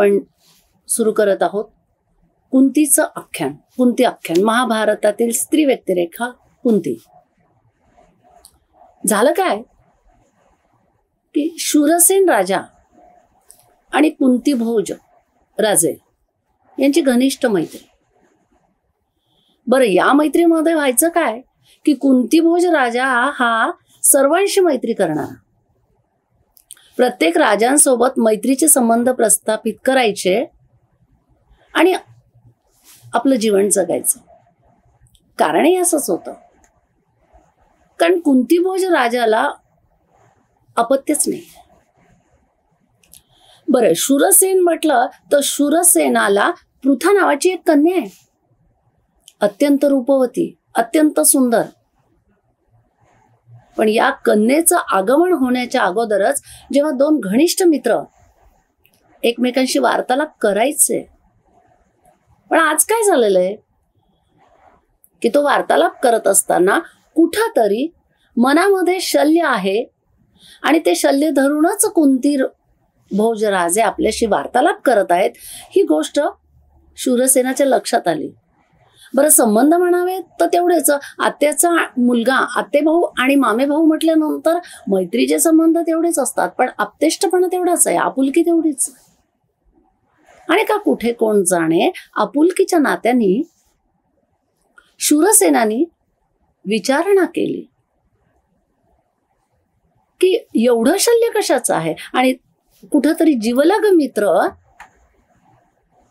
आपण सुरू करत आहोत कुंतीचं आख्यान. कुंती आख्यान, महाभारतातील स्त्री व्यक्तिरेखा कुंती. झालं काय की शूरसेन राजा आणि कुंती भोज राजे यांची घनिष्ठ मैत्री. बरं, या मैत्रीमध्ये व्हायचं काय की कुंती भोज राजा हा सर्वांशी मैत्री करणारा, प्रत्येक राजांसोबत मैत्रीचे संबंध प्रस्थापित करायचे आणि आपलं जीवन जगायचं. कारणही असंच होतं, कारण कुंतीभोज राजाला अपत्यच नाही. बरं, शूरसेन म्हटलं तर शूरसेनाला पृथा नावाची एक कन्या आहे, अत्यंत रूपवती, अत्यंत सुंदर. पण या कन्येचं आगमन होण्याच्या अगोदरच जेव्हा दोन घनिष्ठ मित्र एकमेकांशी वार्तालाप करायचे, पण आज काय झालेलं आहे की तो वार्तालाप करत असताना कुठंतरी मनामध्ये शल्य आहे आणि ते शल्य धरूनच कुंती भोजराजे आपल्याशी वार्तालाप करत आहेत, ही गोष्ट शूरसेनाच्या लक्षात आली. बरं, संबंध म्हणावे तर तेवढेच, आत्याचा मुलगा, आत्तेभाऊ आणि मामेभाऊ म्हटल्यानंतर मैत्रीचे संबंध तेवढेच असतात, पण आप्तेष्टपणा तेवढाच आहे, आपुलकी तेवढीच. आणि का कुठे कोण जाणे, आपुलकीच्या नात्याने शूरसेनानी विचारणा केली की एवढं शल्य कशाचं आहे. आणि कुठंतरी जिवलग मित्र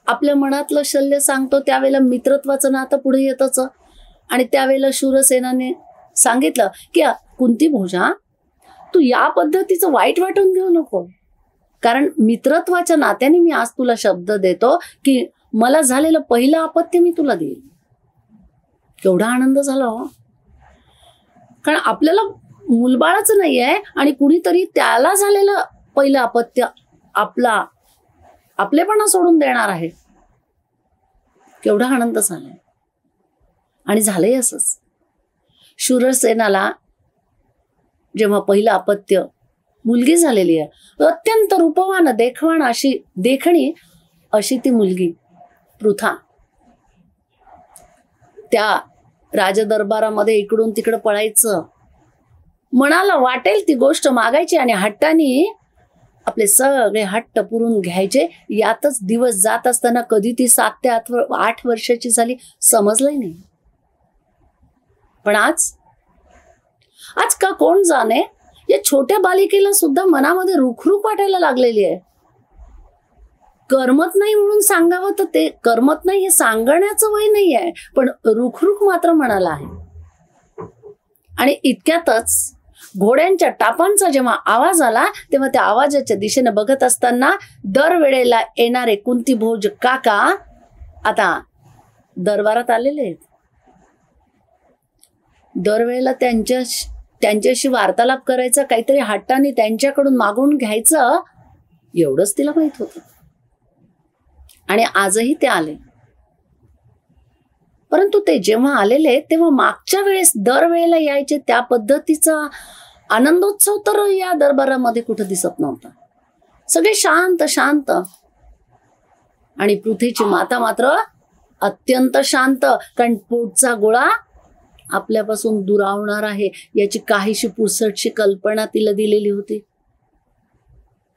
आपल्या मनातलं शल्य सांगतो, त्यावेळेला मित्रत्वाचं नातं पुढे येतच. आणि त्यावेळेला शूरसेनाने सांगितलं की कुंती भोजा, तू या पद्धतीचं वाईट वाटून घेऊ नको, कारण मित्रत्वाच्या नात्याने मी आज तुला शब्द देतो की मला झालेलं पहिलं अपत्य मी तुला देईल. केवढा आनंद झाला हो, कारण आपल्याला मुलबाळच नाही आहे आणि कुणीतरी त्याला झालेलं पहिलं अपत्य आपलेपणा सोडून देणार आहे. केवढा आनंद झालाय. आणि झालंय असंच. शूरसेनाला जेव्हा पहिलं अपत्य मुलगी झालेली आहे, अत्यंत रूपवान, देखवान अशी देखणी अशी ती मुलगी पृथा, त्या राजदरबारामध्ये इकडून तिकडं पळायचं, मनाला वाटेल ती गोष्ट मागायची आणि हट्टाने आपले सगळे हट्ट पुरून घ्यायचे. यातच दिवस जात असताना कधी ती 7 ते 8 वर्षाची झाली समजलंही नाही. पण आज का कोण जाणे, या छोट्या बालिकेला सुद्धा मनामध्ये रुखरुख वाटायला लागलेली आहे. करमत नाही म्हणून सांगावं तर ते करमत नाही हे सांगण्याचं वय नाही आहे, पण रुखरुख मात्र मनाला आहे. आणि इतक्यातच घोड्यांच्या टापांचा जेव्हा आवाज आला, तेव्हा त्या आवाजाच्या दिशेने बघत असताना दरवेळेला येणारे कुंती भोज काका आता दरबारात आलेले आहेत. दरवेळेला त्यांच्याशी वार्तालाप करायचा, काहीतरी हट्टाने त्यांच्याकडून मागून घ्यायचं, एवढंच तिला माहित होतं. आणि आजही ते आले. परंतु ते जेव्हा आलेले तेव्हा मागच्या वेळेस दरवेळेला यायचे त्या पद्धतीचा आनंदोत्सव तर या दरबारामध्ये कुठं दिसत नव्हता. सगळे शांत शांत. आणि पृथ्वीची माता मात्र अत्यंत शांत, कारण पोटचा गोळा आपल्यापासून दुरावणार आहे याची काहीशी पुसटशी कल्पना तिला दिलेली होती.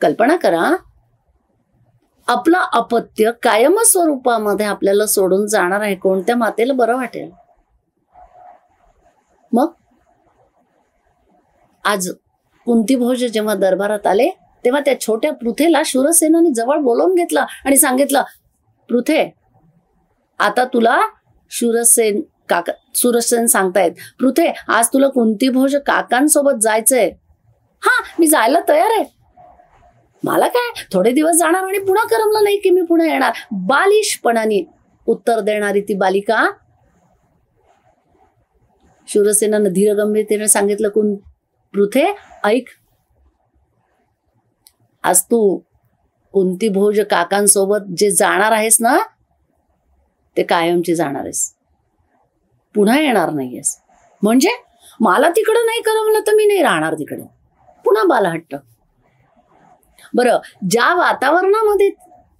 कल्पना करा, आपलं अपत्य कायम स्वरूपामध्ये आपल्याला सोडून जाणार आहे, कोणत्या मातेला बरं वाटेल. मग आज कुंतीभोज जेव्हा दरबारात आले तेव्हा त्या छोट्या पृथेला शूरसेनाने जवळ बोलवून घेतलं आणि सांगितलं, पृथे, आता तुला शूरसेन सांगतायत, पृथे, आज तुला कुंतीभोज काकांसोबत जायचंय. हा, मी जायला तयार आहे. मला काय, थोडे दिवस जाणार आणि पुन्हा करमलं नाही की मी पुन्हा येणार, बालिशपणाने उत्तर देणारी ती बालिका. शूरसेनानं धीरगंभीरतेने सांगितलं, पृथे, ऐक, आज तू कुंतीभोज काकांसोबत जे जाणार आहेस ना, ते कायमची जाणार आहेस, पुन्हा येणार नाहीयेस. म्हणजे मला तिकडं नाही करमलं तर मी नाही राहणार तिकडे, पुन्हा बालहट्ट. बरं, ज्या वातावरणामध्ये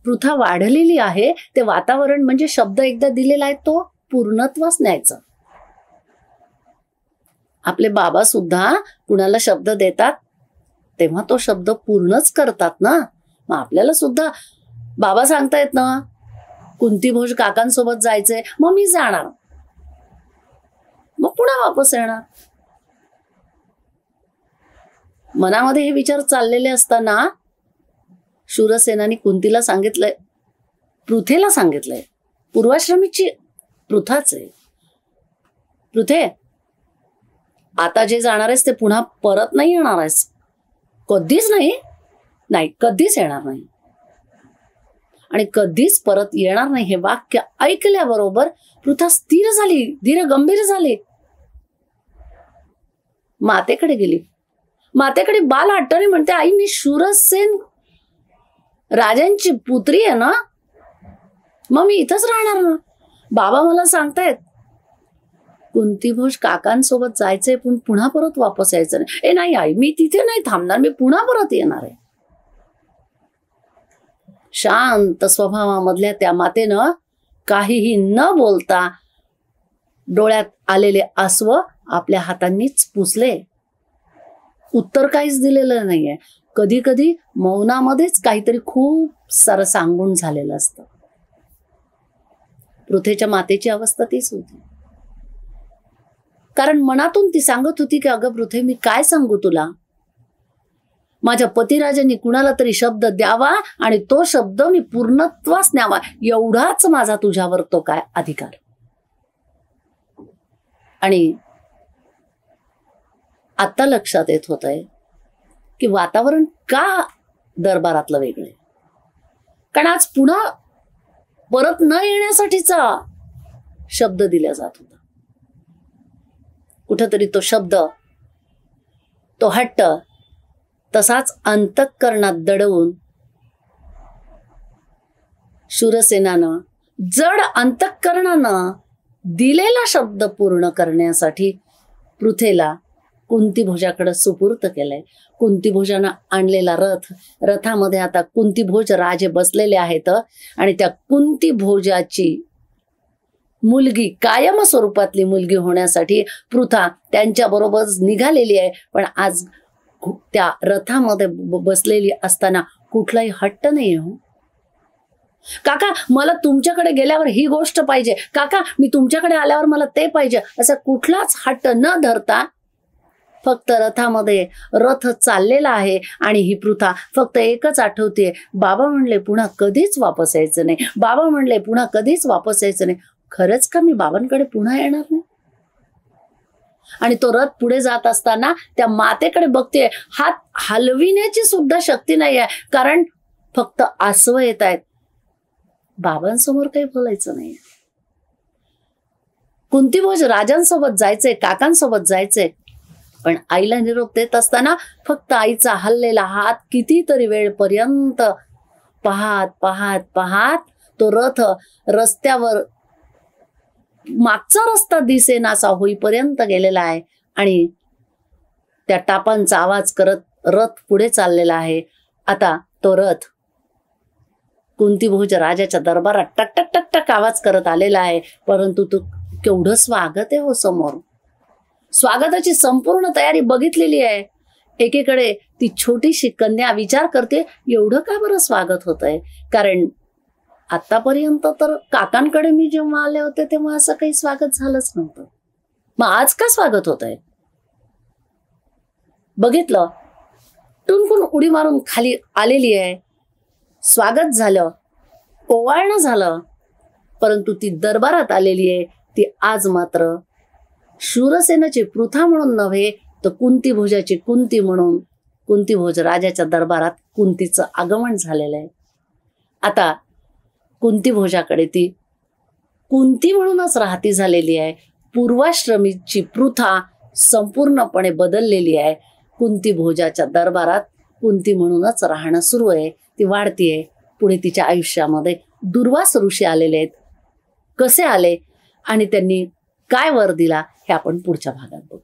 पृथा वाढलेली आहे ते वातावरण म्हणजे शब्द एकदा दिलेला आहे तो पूर्णत्वास न्यायचा. आपले बाबा सुद्धा कुणाला शब्द देतात तेव्हा तो शब्द पूर्णच करतात ना. मग आपल्याला सुद्धा बाबा सांगतायत ना कुंती भोज काकांसोबत जायचंय, मग मी जाणार, मग पुन्हा वापस येणार. मनामध्ये हे विचार चाललेले असताना शूरसेनानी कुंतीला सांगितलंय, पृथेला सांगितलंय, पूर्वाश्रमीची पृथाच आहे, पृथे आता जे जाणार आहेस ते पुन्हा परत नाही येणार आहेस, कधीच नाही, कधीच येणार नाही आणि कधीच परत येणार नाही. हे वाक्य ऐकल्याबरोबर पृथा स्थिर झाली, धीर गंभीर झाली. मातेकडे गेली. मातेकडे बाल आठवणी म्हणते, आई मी शूरसेन राजांची पुत्री आहे ना, मग मी इथंच राहणार ना. बाबा मला सांगतायत कुंतीभोज काकांसोबत जायचंय पण पुन्हा परत वापस यायचं नाही. ए नाही आई, मी तिथे नाही थांबणार, मी पुन्हा परत येणार आहे. शांत स्वभावामधल्या त्या मातेनं काहीही न बोलता डोळ्यात आलेले आसव आपल्या हातांनीच पुसले. उत्तर काहीच दिलेलं नाहीये. कधी कधी मौनामध्येच काहीतरी खूप सारं सांगून झालेलं असतं. पृथेच्या मातेची अवस्था तीच होती. कारण मनातून ती सांगत होती की अगं पृथे, मी काय सांगू तुला, माझ्या पतिराजांनी कुणाला तरी शब्द द्यावा आणि तो शब्द मी पूर्णत्वास न्यावा, एवढाच माझा तुझ्यावर तो काय अधिकार. आणि आता लक्षात येत होतंय की वातावरण का दरबारातलं वेगळं आहे. कारण आज पुन्हा परत न येण्यासाठीचा शब्द दिला जात होता. कुठंतरी तो शब्द, तो हट्ट तसाच अंतःकरणात दडवून शूरसेनानं जड अंतःकरणानं दिलेला शब्द पूर्ण करण्यासाठी पृथेला कुंतीभोजाकडे सुपूर्त केलंय. कुंतीभोजानं आणलेला रथामध्ये आता कुंतीभोज राजे बसलेले आहेत आणि त्या कुंतीभोजाची मुलगी, कायम स्वरूपातली मुलगी होण्यासाठी पृथा त्यांच्याबरोबर निघालेली आहे. पण आज त्या रथामध्ये बसलेली असताना कुठलाही हट्ट नाही हो. काका मला तुमच्याकडे गेल्यावर ही गोष्ट पाहिजे, काका मी तुमच्याकडे आल्यावर मला ते पाहिजे, असा कुठलाच हट्ट न धरता फक्त रथामध्ये रथ चाललेला आहे. आणि ही पृथा फक्त एकच आठवते, बाबा म्हणले पुन्हा कधीच वापस यायचं नाही, बाबा म्हणले पुन्हा कधीच वापस यायचं नाही. खरंच का मी बाबांकडे पुन्हा येणार नाही? आणि तो रथ पुढे जात असताना त्या मातेकडे बघते, हात हलविण्याची सुद्धा शक्ती नाही आहे, कारण फक्त आसव येत आहेत. बाबांसमोर काही बोलायचं नाही. कुंतीभोज राजांसोबत जायचंय, काकांसोबत जायचंय, पण आईला निरोप देत असताना फक्त आईचा हललेला हात कितीतरी वेळपर्यंत पाहत पाहत पाहत तो रथ रस्त्यावर मागचा रस्ता दिसेनासा होईपर्यंत गेलेला आहे. आणि त्या टापांचा आवाज करत रथ पुढे चाललेला आहे. आता तो रथ कुंतीभोज राजाच्या दरबारात टक टक टक टक आवाज करत आलेला आहे. परंतु तो केवढं स्वागत आहे हो समोर. स्वागताची संपूर्ण तयारी बघितलेली आहे. एकीकडे ती छोटीशी कन्या विचार करते, एवढं का बरं स्वागत होत आहे. कारण आतापर्यंत तर काकांकडे मी जेव्हा आले होते तेव्हा असं काही स्वागत झालंच नव्हतं. मग आज का स्वागत होत आहे. बघितलं, टुनकून उडी मारून खाली आलेली आहे, स्वागत झालं, ओवाळणं झालं. परंतु ती दरबारात आलेली आहे ती आज मात्र शूरसेनाची पृथा म्हणून नव्हे तर कुंतीभोजाची कुंती म्हणून कुंतीभोज राजाच्या दरबारात कुंतीचं आगमन झालेलं आहे. आता कुंतीभोजाकडे ती कुंती म्हणूनच राहती झालेली आहे. पूर्वाश्रमीची पृथा संपूर्णपणे बदललेली आहे. कुंतीभोजाच्या दरबारात कुंती म्हणूनच राहणं सुरू आहे. ती वाढतीये. पुढे तिच्या आयुष्यामध्ये दुर्वास ऋषी आलेले आहेत. कसे आले आणि त्यांनी काय वर दिला हे आपण पुढच्या भागात बघू.